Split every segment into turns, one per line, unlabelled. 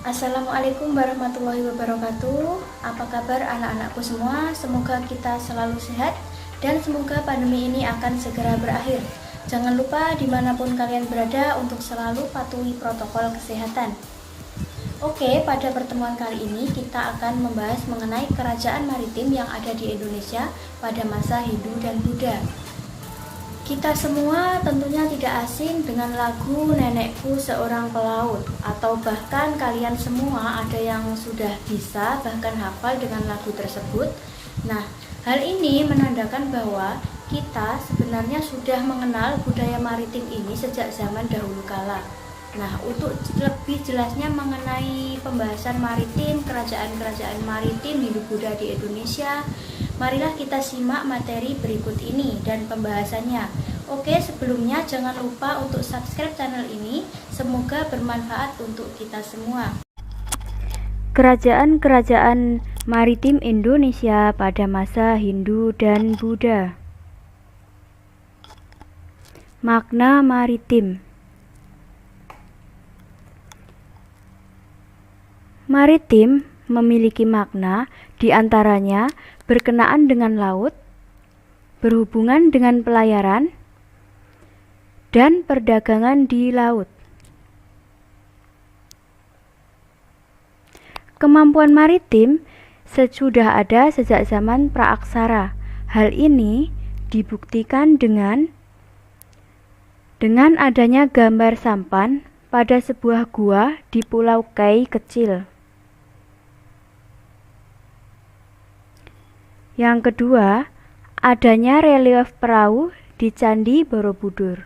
Assalamualaikum warahmatullahi wabarakatuh. Apa kabar anak-anakku semua? Semoga kita selalu sehat dan semoga pandemi ini akan segera berakhir. Jangan lupa dimanapun kalian berada untuk selalu patuhi protokol kesehatan. Oke, pada pertemuan kali ini kita akan membahas mengenai kerajaan maritim yang ada di Indonesia pada masa Hindu dan Buddha. Kita semua tentunya tidak asing dengan lagu Nenekku Seorang Pelaut, atau bahkan kalian semua ada yang sudah bisa bahkan hafal dengan lagu tersebut. Nah, hal ini menandakan bahwa kita sebenarnya sudah mengenal budaya maritim ini sejak zaman dahulu kala. Nah, untuk lebih jelasnya mengenai pembahasan maritim, kerajaan-kerajaan maritim Hindu Buddha di Indonesia, marilah kita simak materi berikut ini dan pembahasannya. Oke, sebelumnya jangan lupa untuk subscribe channel ini. Semoga bermanfaat untuk kita semua. Kerajaan-kerajaan maritim Indonesia pada masa Hindu dan Buddha. Makna maritim. Maritim memiliki makna diantaranya berkenaan dengan laut, berhubungan dengan pelayaran, dan perdagangan di laut. Kemampuan maritim sudah ada sejak zaman praaksara. Hal ini dibuktikan dengan adanya gambar sampan pada sebuah gua di Pulau Kai kecil. Yang kedua, adanya relief perahu di Candi Borobudur.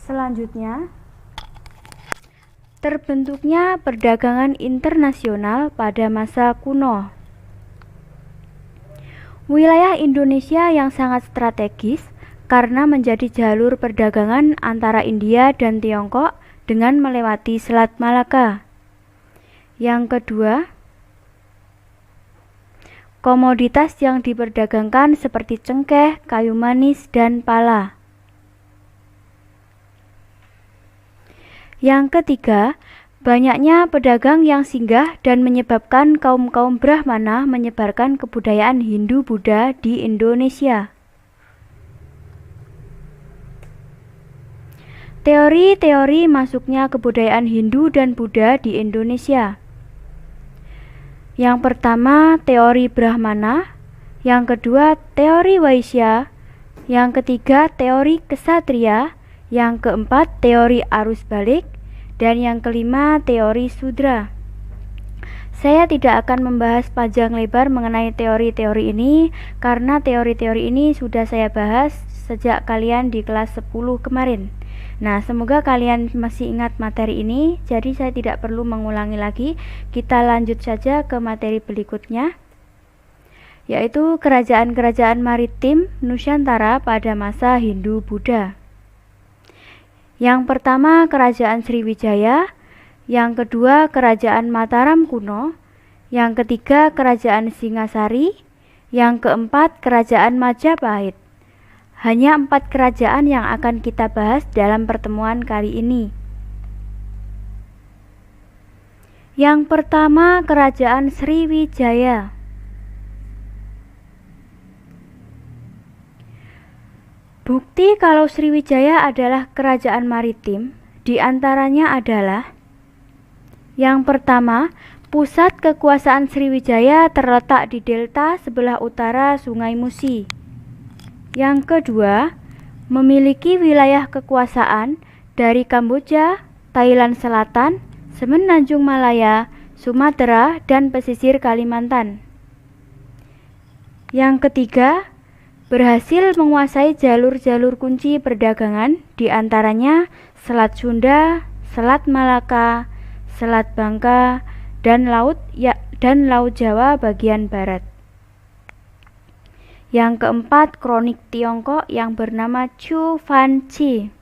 Selanjutnya, terbentuknya perdagangan internasional pada masa kuno. Wilayah Indonesia yang sangat strategis karena menjadi jalur perdagangan antara India dan Tiongkok dengan melewati Selat Malaka. Yang kedua, komoditas yang diperdagangkan seperti cengkeh, kayu manis, dan pala. Yang ketiga, banyaknya pedagang yang singgah dan menyebabkan kaum-kaum Brahmana menyebarkan kebudayaan Hindu-Buddha di Indonesia. Teori-teori masuknya kebudayaan Hindu dan Buddha di Indonesia. Yang pertama, teori Brahmana. Yang kedua, teori Waisya. Yang ketiga, teori Ksatria. Yang keempat, teori arus balik. Dan yang kelima, teori Sudra. Saya tidak akan membahas panjang lebar mengenai teori-teori ini karena teori-teori ini sudah saya bahas sejak kalian di kelas 10 kemarin. Nah, semoga kalian masih ingat materi ini, jadi saya tidak perlu mengulangi lagi. Kita lanjut saja ke materi berikutnya, yaitu kerajaan-kerajaan maritim Nusantara pada masa Hindu-Buddha. Yang pertama, Kerajaan Sriwijaya. Yang kedua, Kerajaan Mataram kuno. Yang ketiga, Kerajaan Singasari. Yang keempat, Kerajaan Majapahit. Hanya 4 kerajaan yang akan kita bahas dalam pertemuan kali ini. Yang pertama, Kerajaan Sriwijaya. Bukti kalau Sriwijaya adalah kerajaan maritim diantaranya adalah: yang pertama, pusat kekuasaan Sriwijaya terletak di delta sebelah utara Sungai Musi. Yang kedua, memiliki wilayah kekuasaan dari Kamboja, Thailand Selatan, Semenanjung Malaya, Sumatera, dan pesisir Kalimantan. Yang ketiga, berhasil menguasai jalur-jalur kunci perdagangan, diantaranya Selat Sunda, Selat Malaka, Selat Bangka, dan Laut Jawa bagian barat. Yang keempat, kronik Tiongkok yang bernama Chu Fan Chi.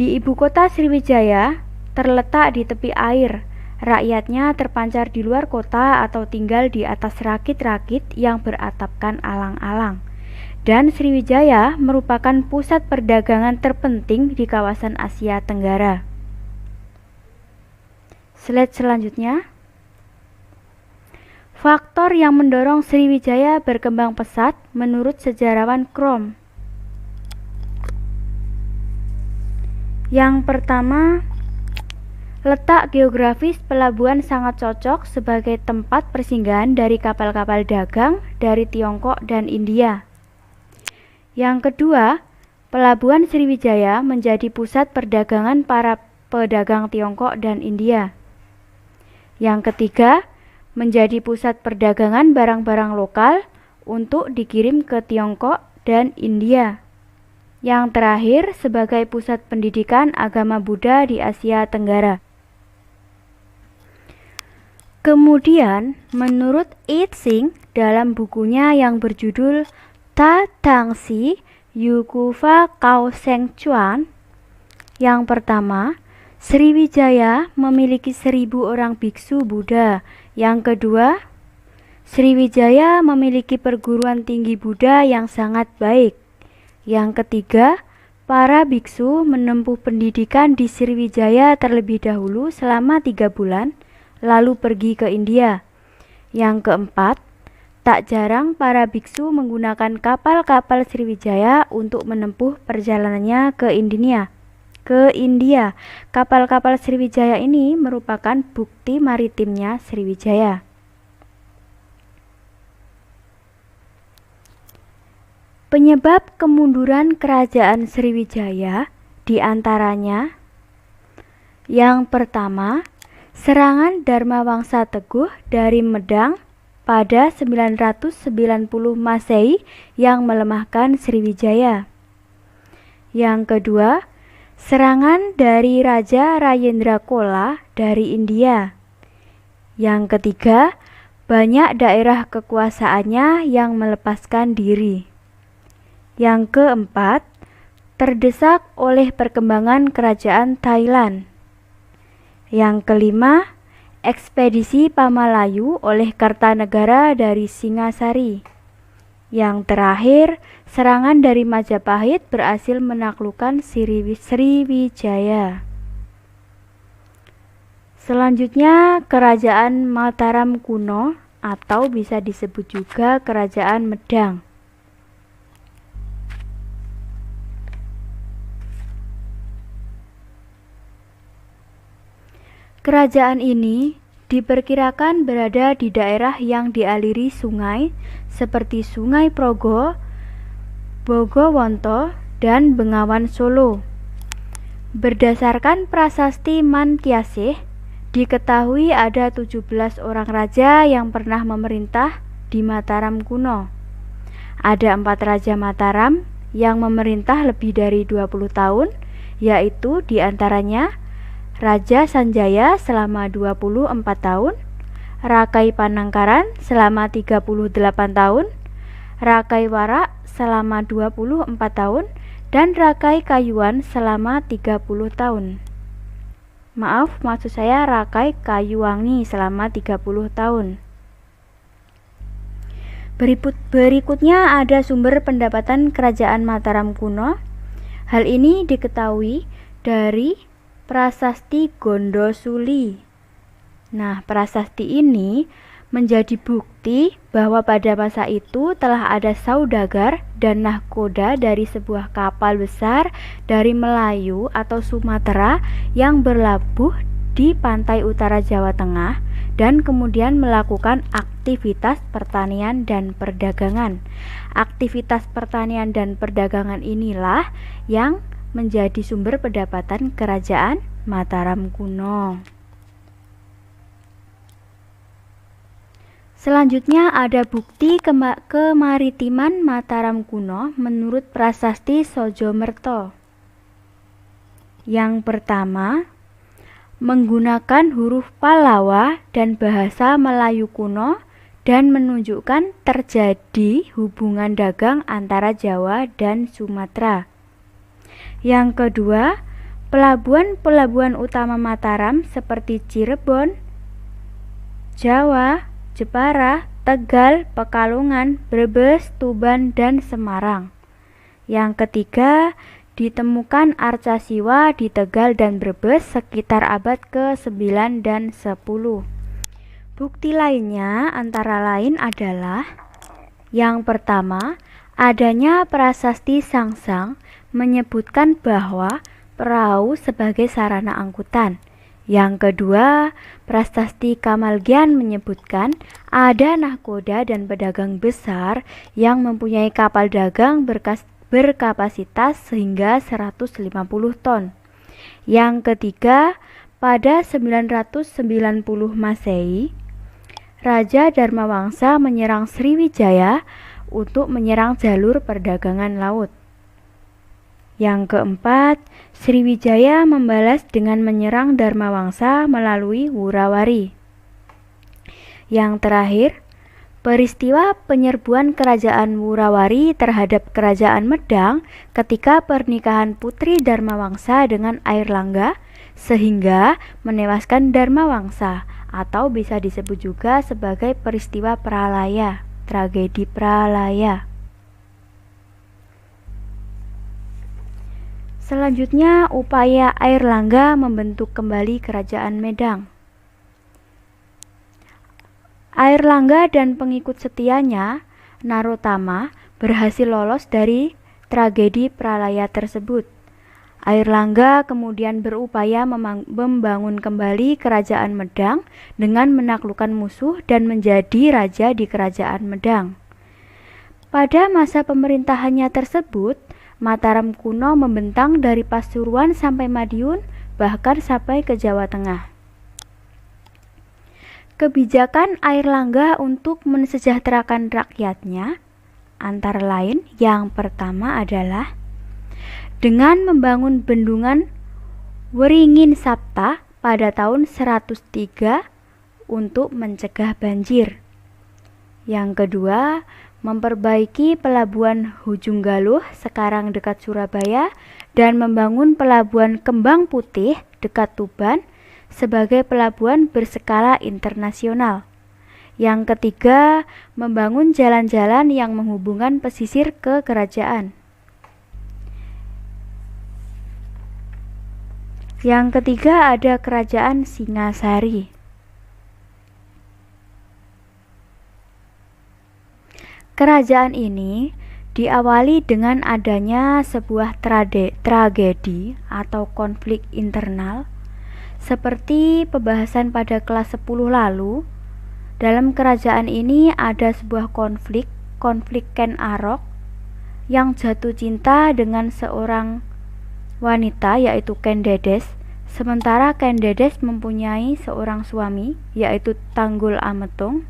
Di ibu kota Sriwijaya terletak di tepi air. Rakyatnya terpancar di luar kota atau tinggal di atas rakit-rakit yang beratapkan alang-alang. dan Sriwijaya merupakan pusat perdagangan terpenting di kawasan Asia Tenggara. Slide selanjutnya. Faktor yang mendorong Sriwijaya berkembang pesat menurut sejarawan Krom. Yang pertama, letak geografis pelabuhan sangat cocok sebagai tempat persinggahan dari kapal-kapal dagang dari Tiongkok dan India. Yang kedua, pelabuhan Sriwijaya menjadi pusat perdagangan para pedagang Tiongkok dan India. Yang ketiga, menjadi pusat perdagangan barang-barang lokal untuk dikirim ke Tiongkok dan India. Yang terakhir, sebagai pusat pendidikan agama Buddha di Asia Tenggara. Kemudian, menurut Yitzing dalam bukunya yang berjudul Ta Tangsi Yukufa Kao Seng Chuan, yang pertama, Sriwijaya memiliki 1.000 orang biksu Buddha. Yang kedua, Sriwijaya memiliki perguruan tinggi Buddha yang sangat baik. Yang ketiga, para biksu menempuh pendidikan di Sriwijaya terlebih dahulu selama 3 bulan, lalu pergi ke India. Yang keempat, tak jarang para biksu menggunakan kapal-kapal Sriwijaya untuk menempuh perjalanannya ke India. Kapal-kapal Sriwijaya ini merupakan bukti maritimnya Sriwijaya. Penyebab kemunduran kerajaan Sriwijaya diantaranya: yang pertama, serangan Dharmawangsa Teguh dari Medang pada 990 Masehi yang melemahkan Sriwijaya. Yang kedua, serangan dari Raja Rajendra Chola dari India. Yang ketiga, banyak daerah kekuasaannya yang melepaskan diri. Yang keempat, terdesak oleh perkembangan kerajaan Thailand. Yang kelima, ekspedisi Pamalayu oleh Kartanegara dari Singasari. Yang terakhir, serangan dari Majapahit berhasil menaklukkan Sriwijaya. Selanjutnya, Kerajaan Mataram kuno atau bisa disebut juga Kerajaan Medang. Kerajaan ini diperkirakan berada di daerah yang dialiri sungai seperti Sungai Progo, Bogowonto, dan Bengawan Solo. Berdasarkan prasasti Mantyasih, diketahui ada 17 orang raja yang pernah memerintah di Mataram kuno. Ada 4 raja Mataram yang memerintah lebih dari 20 tahun, yaitu diantaranya Raja Sanjaya selama 24 tahun, Rakai Panangkaran selama 38 tahun, Rakai Warak selama 24 tahun, dan Rakai Kayuan selama 30 tahun. Maksud saya Rakai Kayuwangi selama 30 tahun. Berikutnya ada sumber pendapatan Kerajaan Mataram kuno. Hal ini diketahui dari Prasasti Gondosuli. Nah, prasasti ini menjadi bukti bahwa pada masa itu telah ada saudagar dan nahkoda dari sebuah kapal besar dari Melayu atau Sumatera yang berlabuh di pantai utara Jawa Tengah dan kemudian melakukan aktivitas pertanian dan perdagangan. Aktivitas pertanian dan perdagangan inilah yang menjadi sumber pendapatan Kerajaan Mataram kuno. Selanjutnya ada bukti kemaritiman Mataram kuno menurut prasasti Sojomerto. Yang pertama, menggunakan huruf Pallawa dan bahasa Melayu kuno dan menunjukkan terjadi hubungan dagang antara Jawa dan Sumatera. Yang kedua, pelabuhan-pelabuhan utama Mataram seperti Cirebon, Jawa, Jepara, Tegal, Pekalongan, Brebes, Tuban, dan Semarang. Yang ketiga, ditemukan arca Siwa di Tegal dan Brebes sekitar abad ke-9 dan 10. Bukti lainnya antara lain adalah yang pertama, adanya prasasti Sangsang menyebutkan bahwa perahu sebagai sarana angkutan. Yang kedua, prasasti Kamalgian menyebutkan ada nahkoda dan pedagang besar yang mempunyai kapal dagang berkapasitas sehingga 150 ton. Yang ketiga, pada 990 Masehi, Raja Dharmawangsa menyerang Sriwijaya untuk menyerang jalur perdagangan laut. Yang keempat, Sriwijaya membalas dengan menyerang Dharmawangsa melalui Wurawari. Yang terakhir, peristiwa penyerbuan kerajaan Wurawari terhadap kerajaan Medang ketika pernikahan putri Dharmawangsa dengan Airlangga sehingga menewaskan Dharmawangsa, atau bisa disebut juga sebagai peristiwa Pralaya, tragedi Pralaya. Selanjutnya, upaya Airlangga membentuk kembali kerajaan Medang. Airlangga dan pengikut setianya, Narotama, berhasil lolos dari tragedi Pralaya tersebut. Airlangga kemudian berupaya membangun kembali kerajaan Medang dengan menaklukkan musuh dan menjadi raja di kerajaan Medang. Pada masa pemerintahannya tersebut, Mataram kuno membentang dari Pasuruan sampai Madiun, bahkan sampai ke Jawa Tengah. Kebijakan Airlangga untuk mensejahterakan rakyatnya antara lain yang pertama adalah dengan membangun bendungan Weringin Sapta pada tahun 103 untuk mencegah banjir. Yang kedua, memperbaiki pelabuhan Hujung Galuh sekarang dekat Surabaya dan membangun pelabuhan Kembang Putih dekat Tuban sebagai pelabuhan berskala internasional. Yang ketiga, membangun jalan-jalan yang menghubungkan pesisir ke kerajaan. Yang ketiga ada Kerajaan Singasari. Kerajaan ini diawali dengan adanya sebuah tragedi atau konflik internal seperti pembahasan pada kelas 10 lalu. Dalam kerajaan ini ada sebuah konflik Ken Arok yang jatuh cinta dengan seorang wanita yaitu Ken Dedes, sementara Ken Dedes mempunyai seorang suami yaitu Tanggul Ametung.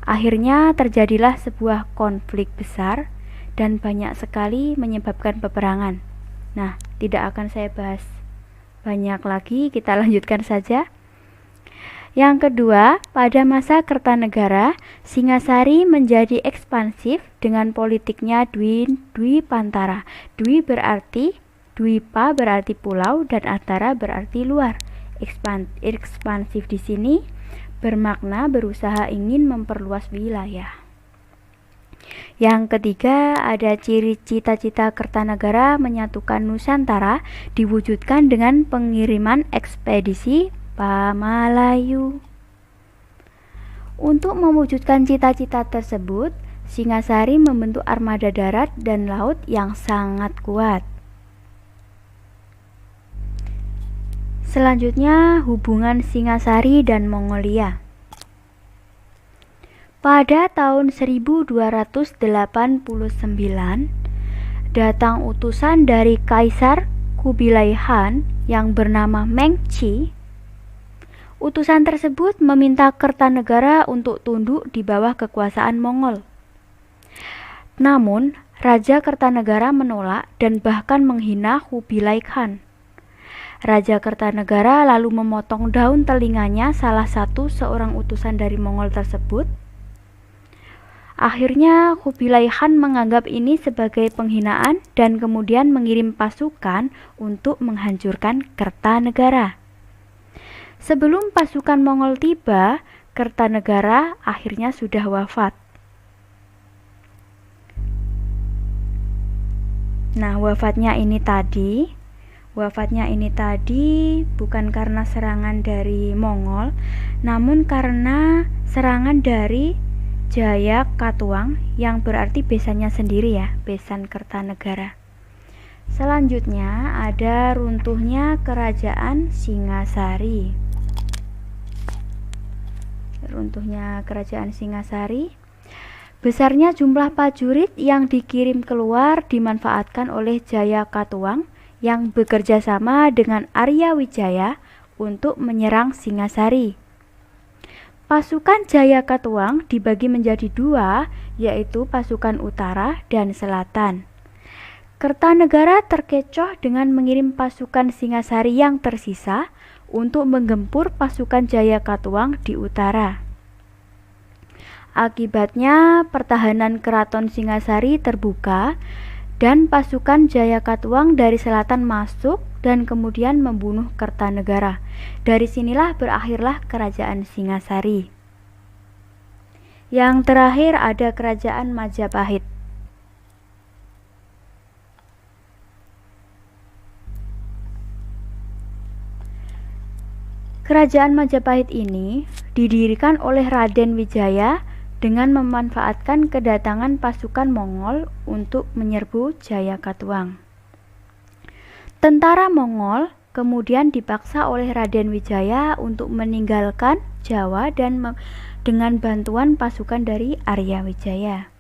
Akhirnya terjadilah sebuah konflik besar dan banyak sekali menyebabkan peperangan. Nah, tidak akan saya bahas banyak lagi, kita lanjutkan saja. Yang kedua, pada masa Kertanegara, Singasari menjadi ekspansif dengan politiknya Dwipantara. Dwi berarti Dwipa berarti pulau dan antara berarti luar. Ekspansif di sini bermakna berusaha ingin memperluas wilayah. Yang ketiga, ada ciri cita-cita Kertanegara menyatukan Nusantara diwujudkan dengan pengiriman ekspedisi Pamalayu. Untuk mewujudkan cita-cita tersebut, Singasari membentuk armada darat dan laut yang sangat kuat. Selanjutnya, hubungan Singasari dan Mongolia. Pada tahun 1289, datang utusan dari Kaisar Kubilai Khan yang bernama Mengci. Utusan tersebut meminta Kertanegara untuk tunduk di bawah kekuasaan Mongol. Namun, Raja Kertanegara menolak dan bahkan menghina Kubilai Khan. Raja Kertanegara lalu memotong daun telinganya salah satu seorang utusan dari Mongol tersebut. Akhirnya Kubilai Khan menganggap ini sebagai penghinaan dan kemudian mengirim pasukan untuk menghancurkan Kertanegara. Sebelum pasukan Mongol tiba, Kertanegara akhirnya sudah wafat. Nah, wafatnya ini tadi bukan karena serangan dari Mongol, namun karena serangan dari Jayakatwang yang berarti besannya sendiri ya, besan Kertanegara. Selanjutnya ada runtuhnya Kerajaan Singasari. Besarnya jumlah prajurit yang dikirim keluar dimanfaatkan oleh Jayakatwang yang bekerja sama dengan Arya Wijaya untuk menyerang Singasari. Pasukan Jayakatwang dibagi menjadi dua, yaitu pasukan utara dan selatan. Kertanegara terkecoh dengan mengirim pasukan Singasari yang tersisa untuk menggempur pasukan Jayakatwang di utara. Akibatnya pertahanan keraton Singasari terbuka dan pasukan Jayakatwang dari selatan masuk dan kemudian membunuh Kertanegara. Dari sinilah berakhirlah kerajaan Singasari. Yang terakhir ada kerajaan Majapahit. Kerajaan Majapahit ini didirikan oleh Raden Wijaya dengan memanfaatkan kedatangan pasukan Mongol untuk menyerbu Jayakatwang. Tentara Mongol kemudian dipaksa oleh Raden Wijaya untuk meninggalkan Jawa dan dengan bantuan pasukan dari Arya Wijaya.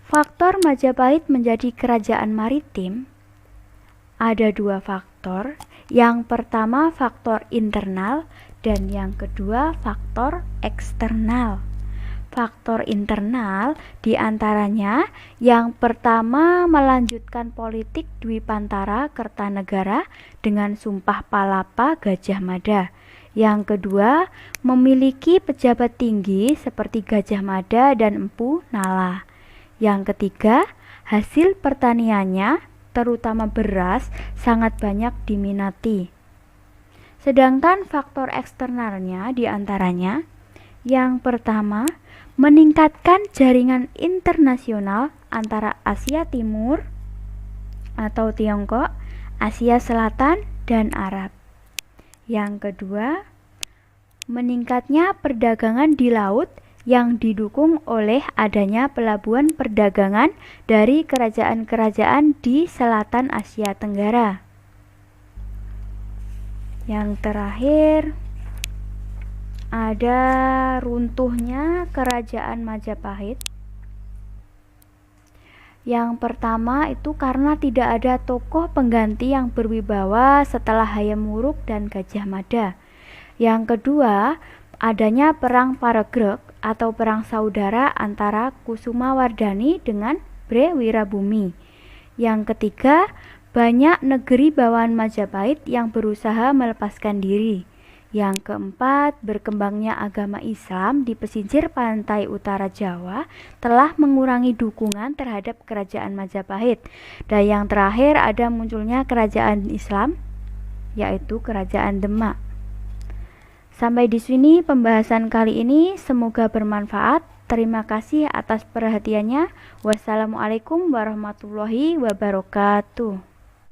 Faktor Majapahit menjadi kerajaan maritim ada dua faktor. Yang pertama faktor internal dan yang kedua faktor eksternal. Faktor internal diantaranya yang pertama melanjutkan politik Dwipantara Kertanegara dengan Sumpah Palapa Gajah Mada. Yang kedua memiliki pejabat tinggi seperti Gajah Mada dan Empu Nala. Yang ketiga hasil pertaniannya terutama beras sangat banyak diminati. Sedangkan faktor eksternalnya diantaranya yang pertama meningkatkan jaringan internasional antara Asia Timur atau Tiongkok, Asia Selatan, dan Arab. Yang kedua meningkatnya perdagangan di laut yang didukung oleh adanya pelabuhan perdagangan dari kerajaan-kerajaan di selatan Asia Tenggara. Yang terakhir ada runtuhnya kerajaan Majapahit. Yang pertama itu karena tidak ada tokoh pengganti yang berwibawa setelah Hayam Wuruk dan Gajah Mada. Yang kedua, adanya perang Paregreg atau perang saudara antara Kusumawardhani dengan Bre Wirabumi. Yang ketiga, banyak negeri bawaan Majapahit yang berusaha melepaskan diri. Yang keempat, berkembangnya agama Islam di pesisir pantai utara Jawa telah mengurangi dukungan terhadap kerajaan Majapahit. Dan yang terakhir ada munculnya kerajaan Islam, yaitu kerajaan Demak. Sampai di sini pembahasan kali ini, semoga bermanfaat. Terima kasih atas perhatiannya. Wassalamualaikum warahmatullahi wabarakatuh.